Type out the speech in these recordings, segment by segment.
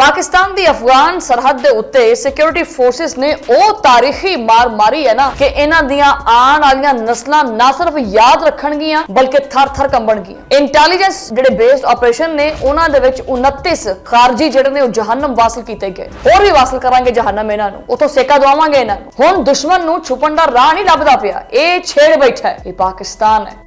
पाकिस्तान की अफगान सरहद के उत्ते सिक्योरिटी फोर्सेस ने वो तारीखी मार मारी है ना कि इन्हां दियां आने वाली नस्लां ना सिर्फ याद रखणगियां बल्कि थर थर कंबणगियां। इंटैलीजेंस जिहड़े बेस्ड ऑपरेशन ने उन्हां दे विच 29 खारजी जिहड़े ने जहन्नम वासल कीते गए, होर भी वासल करांगे जहन्नम इन्हां नूं, उथों सेका दवावांगे इन्हां नूं। हुण दुश्मन नूं छुपण दा राह नहीं लभदा पिया, ये छेड़ बैठा है, ये पाकिस्तान है।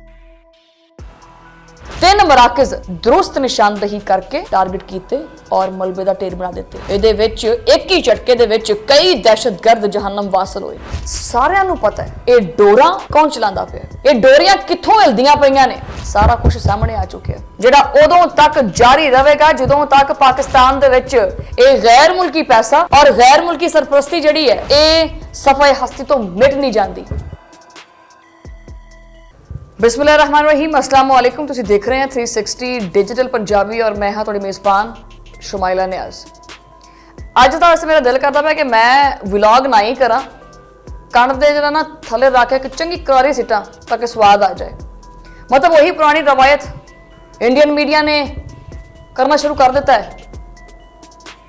3 मराकज दुरुस्त निशानदेही करके टारगेट किए और मलबे का ढेर बना दिते। इहदे विच एक ही झटके दे विच कई दहशतगर्द जहन्नम वासल होए। सारिਆਂ ਨੂੰ पता है ये डोरा कौन चलांदा पिया, ये डोरियां कित्थों हिलदियां पईयां ने, सारा कुछ सामने आ चुकिया। जिहड़ा उदों तक जारी रहेगा जदों तक पाकिस्तान दे विच ये गैर मुल्की पैसा और गैर मुल्की सरपरस्ती जिहड़ी है ये सफाए हस्ती तो मिट नहीं जाती। बिस्मिल्लाहिर्रहमानिर्रहीम, अस्सलाम वालेकुम। तुसीं देख रहे हैं 360 डिजिटल पंजाबी और मैं हाँ तुहाडी मेज़बान शुमाइला नियाज़। अज तो वैसे मेरा दिल करता है कि मैं व्लॉग ना ही करा, कण दे जरा ना थले रख के चंगी करारी सीटा ताकि स्वाद आ जाए। मतलब वही पुरानी रवायत इंडियन मीडिया ने करना शुरू कर दिता है।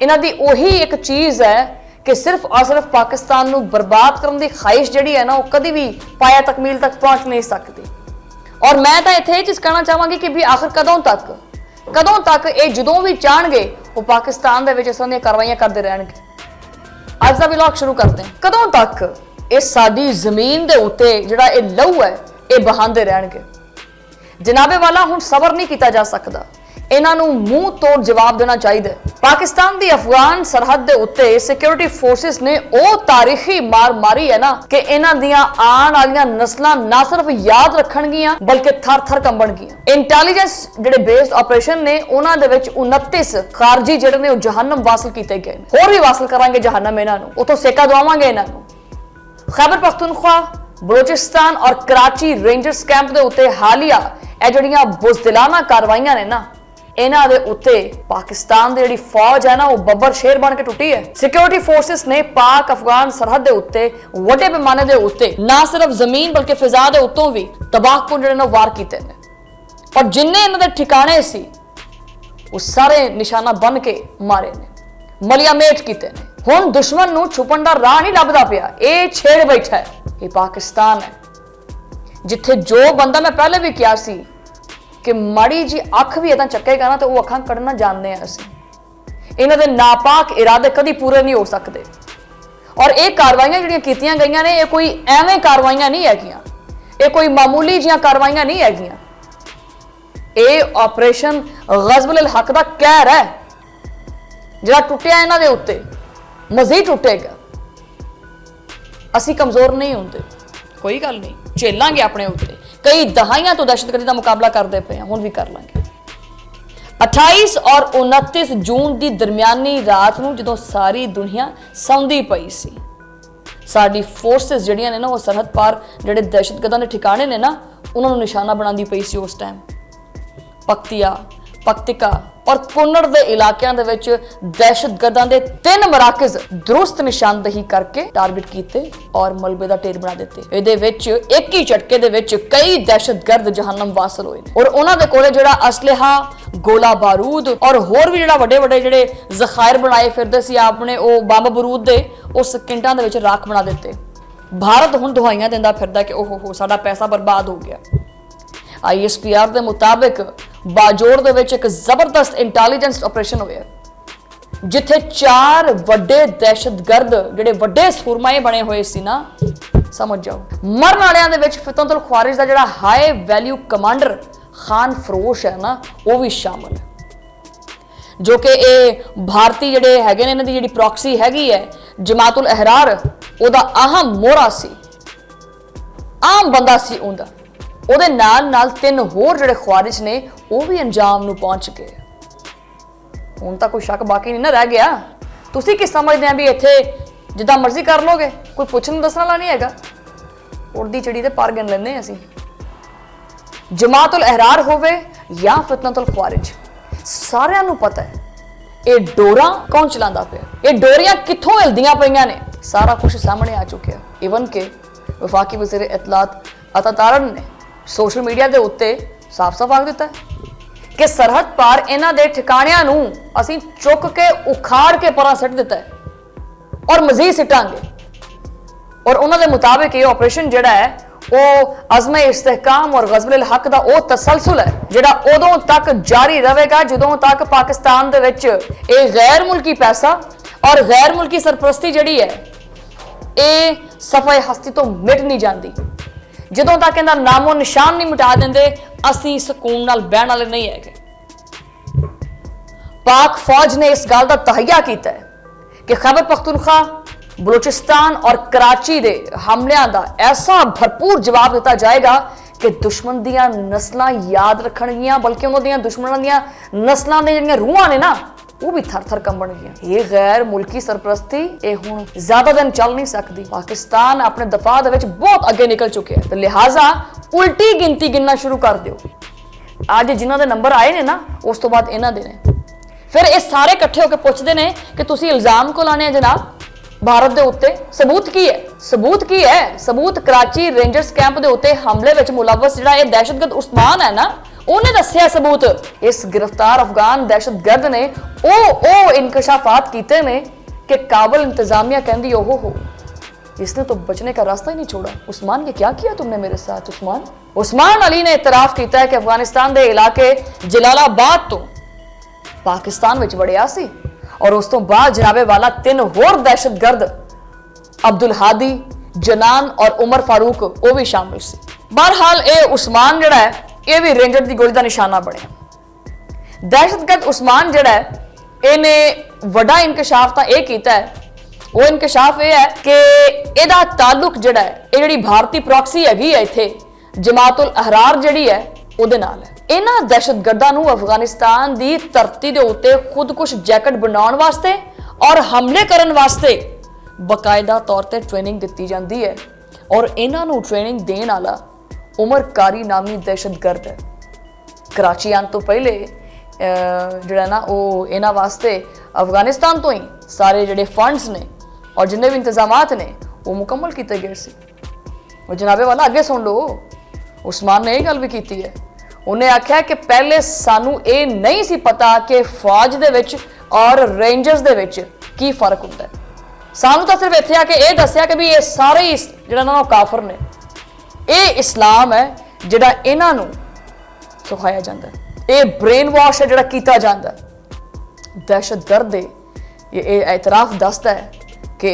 इन्हां दी वही एक चीज़ है कि सिर्फ और सिर्फ पाकिस्तान नूं बर्बाद करने की ख्वाहिश जिहड़ी है ना वो कभी भी पाया तकमील तक पहुँच नहीं सकती। और मैं तो इत्थे चीज़ कहना चाहांगी कि भी आखिर कदों तक ये जदों भी चाहणगे वो पाकिस्तान दे विच इस तरह दी कार्रवाइयां करते रहणगे। अज दा व्लॉग शुरू करते हैं। कदों तक ये साडी जमीन दे उत्ते जिहड़ा ये लहू है ये बहांदे रहणगे। जनाबे वाला हुण सबर नहीं किया जा सकता, इन्हां नूं मूंह तोड़ जवाब देना चाहिए। पाकिस्तान की अफगान सरहद के उत्ते सिक्योरिटी फोर्सेस ने वो तारीखी मार मारी है ना कि इन्हां दियां आने वाली नस्लां ना सिर्फ याद रखणगियां बल्कि थर थर कंबणगियां। इंटैलीजेंस जिहड़े बेस्ड ऑपरेशन ने उन्हां दे विच 29 खारजी जिहड़े ने जहन्नम वासल कीते गए, होर भी वासल करांगे जहन्नम इन्हां नूं, उथों सेका दवावांगे इन्हां नूं। खैबर पख्तूनख्वा, बलोचिस्तान और कराची रेंजर्स कैंप के उत्ते हालिया ये जिहड़ियां बुज़दिलाना कार्रवाइयां ने ना इन्हां दे उत्ते पाकिस्तान दी जिहड़ी फौज है ना वो बब्बर शेर बन के टुटी है। सिक्योरिटी फोर्सेस ने पाक अफगान सरहद दे उत्ते वड्डे पैमाने दे उत्ते ना सिर्फ जमीन बल्कि फिजा दे उत्तों भी तबाहकुन जिहड़े ने वार कीते ने और जिन्ने इन्हां दे ठिकाने सी वो सारे निशाना बन के मारे ने, मलिया मेट कीते ने। हुण दुश्मन नूं छुपण दा राह नहीं लभदा पिया, ये छेड़ बैठा है, ये पाकिस्तान है। जिथे जो बंदा मैं पहले भी किया सी कि माड़ी जी अख भी इदा चकेगा ना तो वो अखां कढ़ना जानते हैं असीं। इन्हां दे नापाक इरादे कभी पूरे नहीं हो सकते। और ये कार्रवाइयां जिहड़ियां कीतियां गईयां ने ये कोई एवें कार्रवाइयां नहीं हैगियां, ये कोई मामूली जिहियां कार्रवाइयां नहीं हैगियां। ये ऑपरेशन गज़बुल हक दा कहर है जिहड़ा टुटिया इन्हां दे उत्ते मज़ीद टुटेगा। असीं कमज़ोर नहीं हुंदे, कोई गल नहीं, झेलांगे अपने उत्ते। कई दहाइयां तो दहशतगर्दी का मुकाबला करते पे हुण भी कर लांगे। 28 और 29 जून की दरमियानी रात नूं जदों सारी दुनिया सौंदी पई सी, साडी फोर्सेस जिहड़ियां ने ना वो सरहद पार जिहड़े दहशतगर्दां दे ठिकाने ने ना उन्हां नूं निशाना बनांदी पई सी। उस टाइम पख्तिया, पख्तिका और कुन्नड़ के इलाकों दे विच दहशतगर्दां दे 3 मराकज दुरुस्त निशानदेही करके टारगेट किए और मलबे का ढेर बना दिते। इहदे विच एक ही झटके दे विच कई दहशतगर्द जहन्नम वासल होए और उन्हां दे कोले जिहड़ा असलहा, गोला बारूद और होर भी जिहड़ा वड्डे वड्डे जिहड़े ज़खायर बनाए फिरदे सी अपने वो बंब बरूद दे वो सकिंटां दे विच राख बना दिते। भारत हुण दुहाइयां दिंदा फिरदा कि ओहो साडा पैसा बर्बाद हो गया। ISPR के मुताबिक बाजोड़ दे विच एक जबरदस्त इंटैलीजेंस ऑपरेशन होया जिथे 4 वड्डे दहशतगर्द जिहड़े वड्डे सूरमाए बने हुए सी ना, समझ जाओ। मरन वालियां दे विच फितनतुल ख्वारिज दा जिहड़ा हाई वैल्यू कमांडर खान फरोश है ना वो भी शामिल है, जो कि ये भारतीय जिहड़े हैगे ने इन्हां दी जिहड़ी प्रॉक्सी हैगी है जमातुल अहरार ओदा अहम मोहरा सी, आम बंदा सी उंदा। ਉਹਦੇ ਨਾਲ 3 होर ਜਿਹੜੇ ख्वारिज ने वो भी अंजाम ਨੂੰ पहुंच गए। ਹੁਣ ਤਾਂ ਕੋਈ शक बाकी नहीं ना रह गया। ਤੁਸੀਂ ਕੀ ਸਮਝਦੇ ਆ ਵੀ ਇੱਥੇ ਜਿੱਦਾਂ ਮਰਜ਼ੀ ਕਰ ਲੋਗੇ, ਕੋਈ ਪੁੱਛਣ ਦੱਸਣ ਵਾਲਾ ਨਹੀਂ ਹੈਗਾ। ਉੜਦੀ ਚਿੜੀ ਤੇ ਪਰ ਗਿਣ ਲੈਂਦੇ ਅਸੀਂ। ਜਮਾਤੁਲ ਅਹਿਰਾਰ ਹੋਵੇ ਜਾਂ ਫਿਤਨਤੁਲ ख्वारिज, ਸਾਰਿਆਂ ਨੂੰ ਪਤਾ ਹੈ ਇਹ ਡੋਰਾ ਕੌਣ ਚਲਾਉਂਦਾ ਪਿਆ, ਇਹ ਡੋਰੀਆਂ ਕਿੱਥੋਂ ਹਿਲਦੀਆਂ ਪਈਆਂ ਨੇ, ਸਾਰਾ ਕੁਝ ਸਾਹਮਣੇ ਆ ਚੁੱਕਿਆ। ਇਵਨ ਕਿ वफाकी वज़ीर इत्तलात अता तारड़ ने सोशल मीडिया के उत्ते साफ साफ आख दिता है कि सरहद पार इन्हां दे ठिकाणिਆਂ ਨੂੰ ਅਸੀਂ ਚੁੱਕ के उखाड़ के परां सट दिता है और मजीद सिटांगे। और उन्हां दे मुताबिक ये ऑपरेशन जिहड़ा है वो अज़म इस्तेहकाम और ग़ज़बुल हक दा वो तसलसल है जिहड़ा उदों तक जारी रहेगा जदों तक पाकिस्तान दे विच ये गैर मुल्की पैसा और गैर मुल्की सरपरस्ती जिहड़ी है ये सफ़े हस्ती तो मिट नहीं जाती। जदों तक इहदा नामो निशान नहीं मिटा देंदे असीं सकून नाल बहण वाले नहीं हैगे। पाक फौज ने इस गल का तहैया किया है कि खैबर पख्तूनख्वा बलूचिस्तान और कराची के हमलों का ऐसा भरपूर जवाब दिता जाएगा कि दुश्मन दियां नस्लां याद रखणगियां, बल्कि उन्होंने दुश्मनों दियां नस्लां दी जिहड़ियां रूहां ने ना वो भी थर थर कंबणगियां। ये गैर मुल्की सरपरस्ती ये हुण ज्यादा दिन चल नहीं सकती। पाकिस्तान अपने दफा दे विच बहुत अगे निकल चुके हैं, तो लिहाजा उल्टी गिनती गिनना शुरू कर दिओ। अज जिन्हां दे नंबर आए ने ना उस तो बाद इन्हां दे ने। फिर ये सारे इकट्ठे होकर पुछदे ने कि तुसीं इल्जाम को लाने जनाब भारत दे उत्ते, सबूत की है? सबूत की है? सबूत कराची रेंजर्स कैंप दे उत्ते हमले विच मुलव्वस जिहड़ा ये दहशतगर्द उस्मान है ना उन्हें दस्सिया सबूत। इस गिरफ्तार अफगान दहशतगर्द ने ओ इंकशाफात कीते ने कि काबुल इंतजामिया कहंदी ओहो हो इसने तो बचने का रास्ता ही नहीं छोड़ा। उस्मान ये क्या किया तुमने मेरे साथ? उस्मान अली ने इतराफ किया है कि अफगानिस्तान के इलाके जलालाबाद तो पाकिस्तान विच वड़िया सी और उस तो बाद जनाबे वाला 3 होर दहशतगर्द अब्दुल हादी, जनान और उमर फारूक वो भी शामिल सी। बहरहाल ये उस्मान जिहड़ा है ये भी रेंजर की गोली का निशाना बने। दहशतगर्द उस्मान जिहड़ा है इन्हें वड्डा इंकशाफ तो यह किया है, वो इंकशाफ यह है कि इहदा ताल्लुक जिहड़ा है ये जिहड़ी भारतीय प्रॉक्सी हैगी है इत्थे जमातुल अहरार जिहड़ी है उहदे नाल है। इन्हां दहशतगर्दां नूं अफगानिस्तान की धरती के उत्ते खुद कुछ जैकेट बनाउण वास्ते और हमले करन वास्ते बकायदा तौर पर ट्रेनिंग दी जाती है और इन्हां नूं ट्रेनिंग देण वाला उमर कारी नामी दहशतगर्द है। कराची आने तो पहले जिहड़ा ना वो इन्हां वास्ते अफगानिस्तान तो ही सारे जिहड़े फंड्स ने और जिन्ने भी इंतजामात ने वो मुकम्मल किए गए सी। और जनाबे वाला अगे सुन लो, उस्मान ने यह गल भी की है। उन्हें आख्या कि पहले सानू ये नहीं सी पता कि फौज दे विच और रेंजर्स दे विच की फर्क होता है। सानू तो सिर्फ इत्थे आके ये दस्सिया कि भी ये सारे ही जिहड़ा ना काफर ने, ये इस्लाम है जिहड़ा इन्हां नूं सिखाया जाता है, ये ब्रेन वॉश है जिहड़ा कीता जाता है। दहशतगर्द ये एतराफ दसदा है कि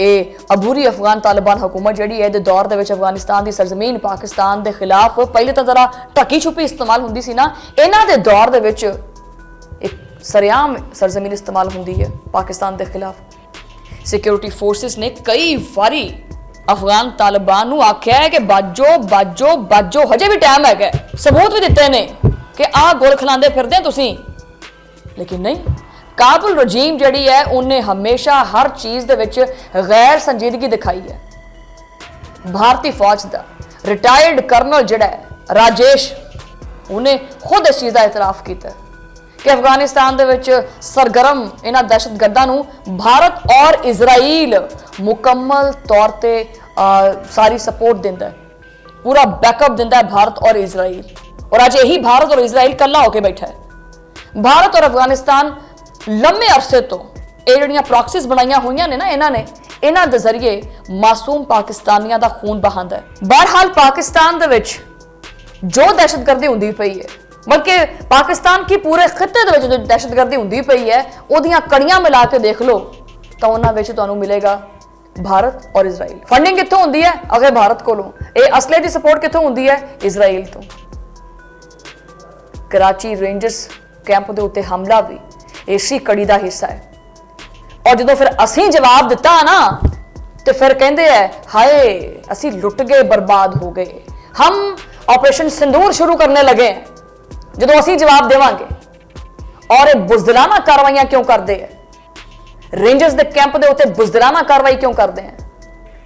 अबूरी अफगान तालिबान हुकूमत जिहड़ी है दौर दे विच अफगानिस्तान की सरजमीन पाकिस्तान के खिलाफ पहले तो जरा ढकी छुपी इस्तेमाल होंदी सी ना, इन्हां दे दौर दे विच एक सरेआम सरजमीन इस्तेमाल होंदी है पाकिस्तान के खिलाफ। सिक्योरिटी फोर्सिस ने कई बारी अफगान तालिबान नूं आख्या है कि बाजो बाजो बाजो हजे भी टाइम है, सबूत भी दिते ने कि आ गोल खिलांदे फिरदे तुसीं, लेकिन नहीं। काबुल रजीम जड़ी है उन्हें हमेशा हर चीज़ दे विच गैर संजीदगी दिखाई है। भारतीय फौज का रिटायर्ड कर्नल जड़ा है राजेश उन्हें खुद इस चीज़ का इतराफ किया कि अफगानिस्तान दे विच सरगर्म इन्हां दहशतगर्दां नूं भारत और इजराइल मुकम्मल तौर पर सारी सपोर्ट दिंदा है, पूरा बैकअप दिंदा है भारत और इजराइल। और अज यही भारत और इजराइल कला होकर बैठा है। भारत और अफगानिस्तान लंबे अरसे तो ये जिहड़ियां प्रॉक्सीज बनाईयां हुईयां ने ना इन्हां दे जरिए मासूम पाकिस्तानियों का खून बहांदा है। बहरहाल पाकिस्तान दे विच जो दहशतगर्दी हुंदी पई है, बल्कि पाकिस्तान की पूरे खिते दे विच जो दहशतगर्दी हुंदी पई है उहदियां कड़ियां मिला के देख लो तो उन्हां विच तुहानूं मिलेगा भारत और इजराइल। फंडिंग कित्थों हुंदी है? अगर भारत कोलों। ये असले की सपोर्ट कित्थों हुंदी है? इजराइल तो। कराची रेंजर्स कैंप के उत्ते हमला भी इसी कड़ी का हिस्सा है। और जो फिर असीं जवाब दिता ना तो फिर कहते हैं हाय असी लुट गए, बर्बाद हो गए, हम ऑपरेशन सिंदूर शुरू करने लगे हैं। जो असी जवाब देवांगे और ये बुजदिलाना कार्रवाइयां क्यों करते हैं, रेंजर्स के कैंप के उत्ते बुजदिलाना कार्रवाई क्यों करते हैं,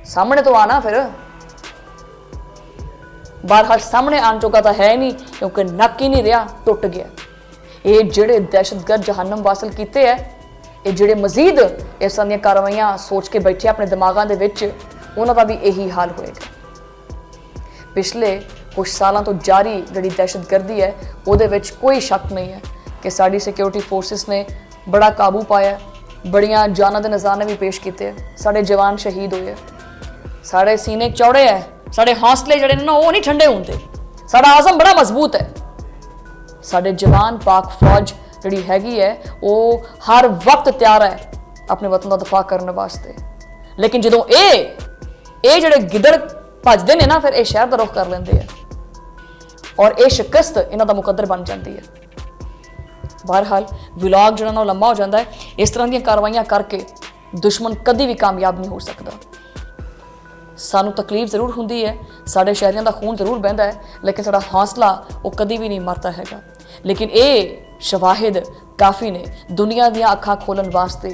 सामने तो आना। फिर बहरहाल सामने आने चुका तो है नहीं क्योंकि नक ही नहीं रहा, टुट गया। ये जिहड़े दहशतगर्द जहन्नम वासल किए है, ये जिहड़े मजीद इस तरह दी कार्रवाइयां सोच के बैठे अपने दिमागां दे विच, उन्हां दा भी यही हाल होएगा। पिछले कुछ सालों तो जारी जिहड़ी दहशतगर्दी है उहदे विच कोई शक नहीं है कि साड़ी सिक्योरिटी फोर्सिस ने बड़ा काबू पाया, बड़ियां जाना दे नज़ारे भी पेश किए, साढ़े जवान शहीद होए, साढ़े सीने चौड़े है, साढ़े हौसले जड़े ना वो नहीं ठंडे होंगे, साढ़ा आज़म बड़ा मजबूत है, साढ़े जवान पाक फौज जी हैगी है वो हर वक्त तैयार है अपने वतन का दफा करने वास्ते। लेकिन जो ये जड़े गिदड़ भजते हैं ना, फिर ये शहर का रुख कर लेंगे है और ये शिकस्त इन्हों का मुकद्दर बन जाती है। बहरहाल व्लॉग जो ना लंबा हो जाता है, इस तरह दी कार्रवाइयां करके दुश्मन कभी भी कामयाब नहीं हो सकता। सानू तकलीफ जरूर होंगी है, साढ़े शहरियों का खून जरूर बहता है, लेकिन साड़ा हौसला वो कभी भी नहीं मरता हैगा। लेकिन ये शवाहिद काफ़ी ने दुनिया दी अखां खोलन वास्ते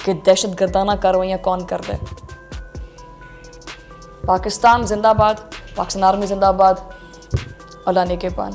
कि दहशतगर्दाना कार्रवाइयां कौन करता है। पाकिस्तान जिंदाबाद, पाकिस्तान आर्मी जिंदाबाद, अल्लाह ने के पान।